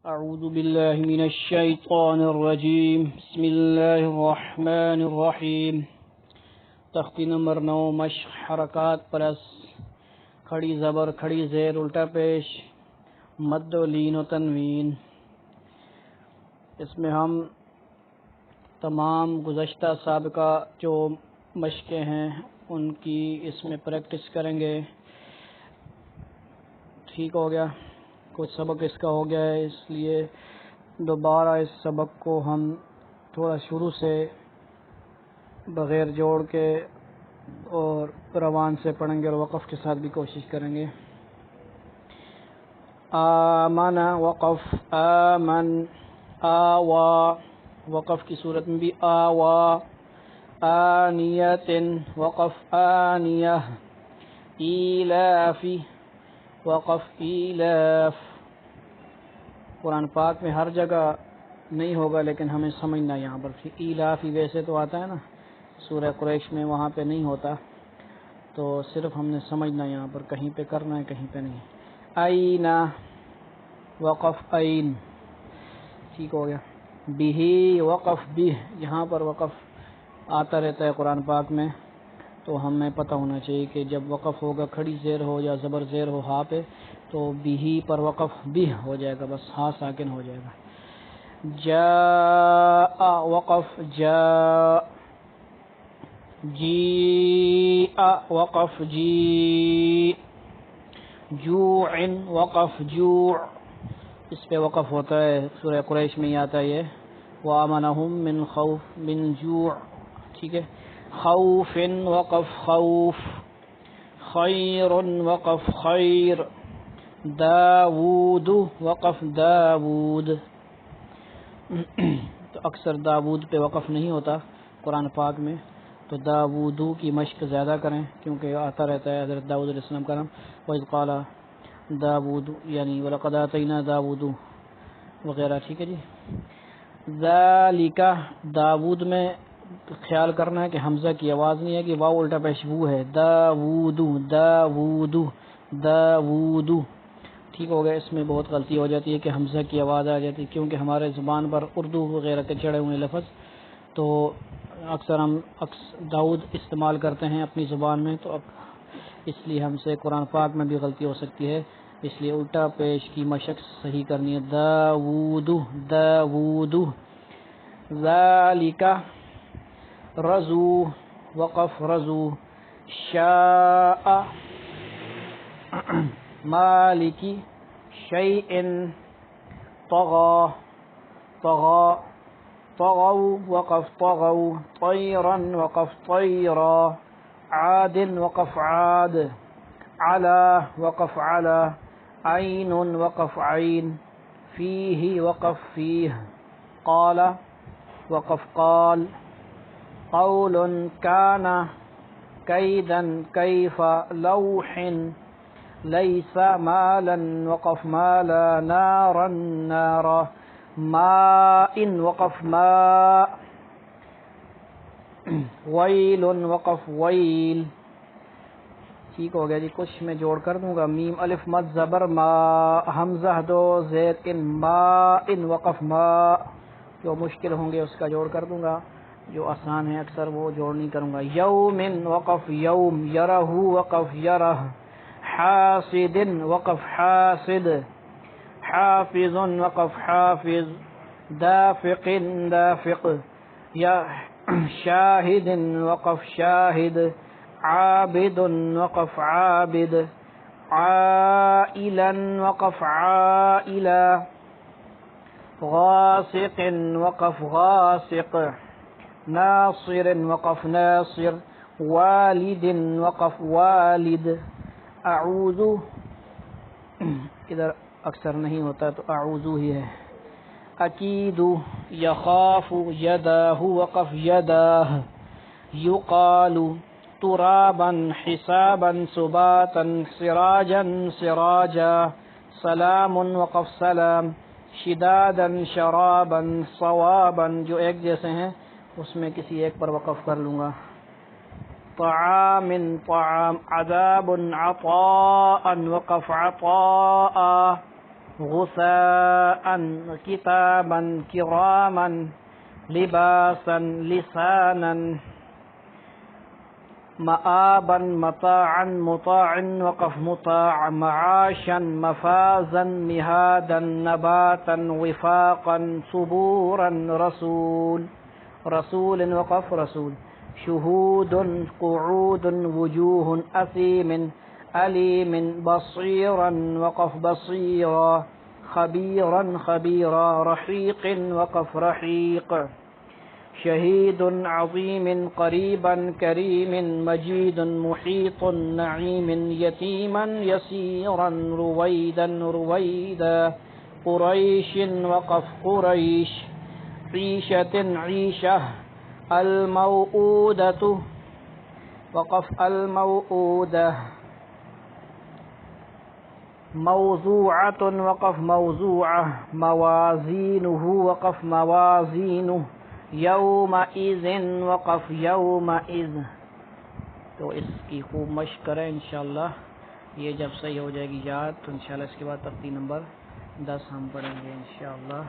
أعوذ بالله من الشيطان الرجيم بسم الله الرحمن الرحیم تختی نمبر 9 مشق حرکات پلس کھڑی زبر کھڑی زیر الٹا پیش مد و لین و تنوین۔ اس میں ہم تمام گزشتہ سابقہ جو مشقیں ہیں ان کی اس میں پریکٹس کریں گے۔ ٹھیک ہو گیا، کچھ سبق اس کا ہو گیا ہے، اس لیے دوبارہ اس سبق کو ہم تھوڑا شروع سے بغیر جوڑ کے اور روان سے پڑھیں گے اور وقف کے ساتھ بھی کوشش کریں گے۔ آمن وقف، آمن آوا، وقف کی صورت میں بھی آوا، آنیت وقف آنیہ، ایلافی وقف ایلاف۔ قرآن پاک میں ہر جگہ نہیں ہوگا لیکن ہمیں سمجھنا یہاں پر ایلافی ویسے تو آتا ہے نا سورہ قریش میں، وہاں پہ نہیں ہوتا، تو صرف ہم نے سمجھنا یہاں پر، کہیں پہ کرنا ہے کہیں پہ نہیں۔ اینا وقف این، ٹھیک ہو گیا۔ بہی وقف بہ، یہاں پر وقف آتا رہتا ہے قرآن پاک میں، تو ہمیں پتہ ہونا چاہیے کہ جب وقف ہوگا کھڑی زیر ہو یا زبر زیر ہو ہا پہ تو بہی پر وقف بہ ہو جائے گا، بس ہا ساکن ہو جائے گا۔ جاء وقف جاء، جیء وقف جیء، جوع وقف جوع، اس پہ وقف ہوتا ہے، سورہ قریش میں ہی آتا ہے یہ، وَآمَنَهُم مِّن خَوْفٍ مِّن جُوع، ٹھیک ہے۔ خوف وقف خوف، خیر وقف خیر، داود وقف داود، تو اکثر داود پہ وقف نہیں ہوتا قرآن پاک میں، تو داودو کی مشق زیادہ کریں کیونکہ آتا رہتا ہے حضرت داؤد علیہ السلام کا نام، وَإِذْ قَالَ داود، یعنی وَلَقَدْ آتَيْنَا داود وغیرہ، ٹھیک ہے جی۔ ذَلِكَ، داود میں خیال کرنا ہے کہ حمزہ کی آواز نہیں ہے کہ واو الٹا پیش وہ ہے، داود داود داود، ٹھیک ہو گیا۔ اس میں بہت غلطی ہو جاتی ہے کہ حمزہ کی آواز آ جاتی ہے کیونکہ ہمارے زبان پر اردو وغیرہ کے چڑھے ہوئے لفظ، تو اکثر ہم داود استعمال کرتے ہیں اپنی زبان میں، تو اب اس لیے ہم سے قرآن پاک میں بھی غلطی ہو سکتی ہے، اس لیے الٹا پیش کی مشق صحیح کرنی ہے، داود داود۔ ذالک رزو وقف رزو، شاء مالکی شیء، طغى طغى طغوا وقف طغوا، طيرا وقف طيرا، عاد وقف عاد، علا وقف علا، عين وقف عين، فيه وقف فيه، قال وقف قال، قول كان كيدا كيف، لوح ليس مالا وقف مالا، نارا نارا، ماء وقف ماء، ويل وقف ويل، ٹھیک ہو گیا جی۔ کچھ میں جوڑ کر دوں گا، میم الف مد زبر ما، حمزہ دو زید ان، ما ان وقف ما، جو مشکل ہوں گے اس کا جوڑ کر دوں گا، جو آسان ہے اکثر وہ جوڑ نہیں کروں گا۔ یوم وقف یوم، یرہ وقف یرہ، حاسد وقف حاسد، حافظ وقف حافظ، دافق دافق، یا شاہد وقف شاہد، عابد وقف عابد، عائلا وقف عائلا، غاسق وقف غاسق، ناصر وقف ناصر، والد وقف والد، اعوذ ادھر اکثر نہیں ہوتا تو اعوذ ہی ہے، اکید یخاف، یداہ وقف یداہ، یقال ترابا حسابا سباتا، سراجا سراجا، سلام وقف سلام، شدادا شرابا، صوابا، جو ایک جیسے ہیں اس میں کسی ایک پر وقف کر لوں گا۔ طعام طعام، عذاب عطاء وقف عطاء، غثاء كتابا كراما لباسا لسانا مآبا متاعا مطاع وقف مطاع معاشا مفازا مهادا نباتا وفاقا صبورا رسول وقف رسول شهود قعود وجوه أثيم أليم بصيرا وقف بصيرا خبيرا رحيق وقف رحيق شهيد عظيم قريبا كريم مجيد محيط نعيم يتيما يسيرا رويدا قريش وقف قريش عيشة الموؤودة وقف الموؤودة موضوعة وقف موضوعة موازينه وقف موازينه یومئذ وقف یومئذ. تو اس کی خوب مشق کریں انشاءاللہ. یہ جب صحیح ہو جائے گی یاد تو انشاءاللہ اس کے بعد ترتیب نمبر 10 ہم پڑھیں گے انشاءاللہ.